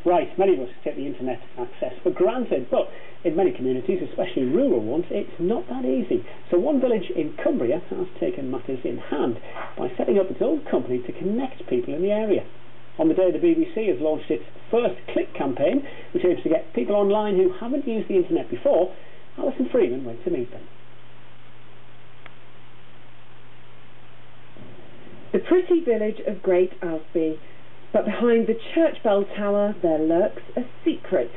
Right, many of us take the internet access for granted, but in many communities, especially rural ones, it's not that easy. So one village in Cumbria has taken matters in hand by setting up its own company to connect people in the area. On the day, the BBC has launched its First Click campaign, which aims to get people online who haven't used the internet before. Alison Freeman went to meet them. The pretty village of Great Asby. But behind the church bell tower there lurks a secret,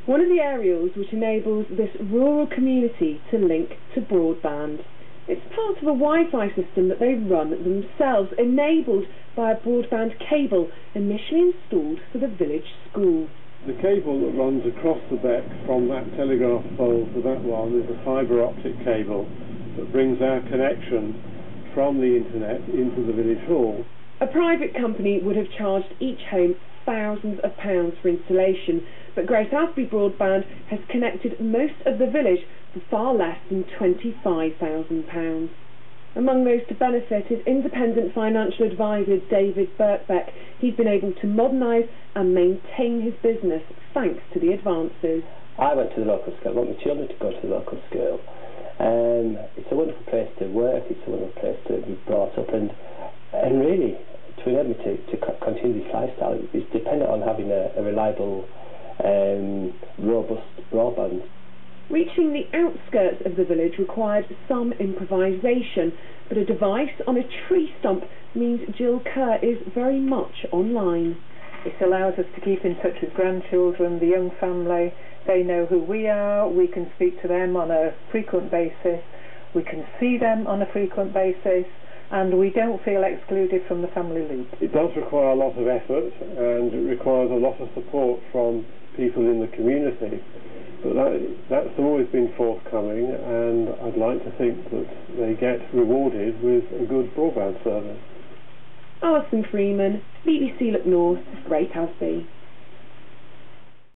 one of the aerials which enables this rural community to link to broadband. It's part of a Wi-Fi system that they run themselves, enabled by a broadband cable initially installed for the village school. The cable that runs across the beck from that telegraph pole to that one is a fibre optic cable that brings our connection from the internet into the village hall. A private company would have charged each home thousands of pounds for installation, but Great Asby Broadband has connected most of the village for far less than £25,000. Among those to benefit is independent financial advisor David Birkbeck. He's been able to modernise and maintain his business thanks to the advances. I went to the local school. I want my children to go to the local school. It's a wonderful place to work, it's a wonderful place to be brought up, and really to enable me to continue this lifestyle is dependent on having a reliable, robust broadband. Reaching the outskirts of the village required some improvisation, but a device on a tree stump means Jill Kerr is very much online. It allows us to keep in touch with grandchildren, the young family. They know who we are, we can speak to them on a frequent basis, we can see them on a frequent basis, and we don't feel excluded from the family loop. It does require a lot of effort, and it requires a lot of support from people in the community, but that's always been forthcoming, and I'd like to think that they get rewarded with a good broadband service. Alison Freeman, BBC Look North, Great Asby.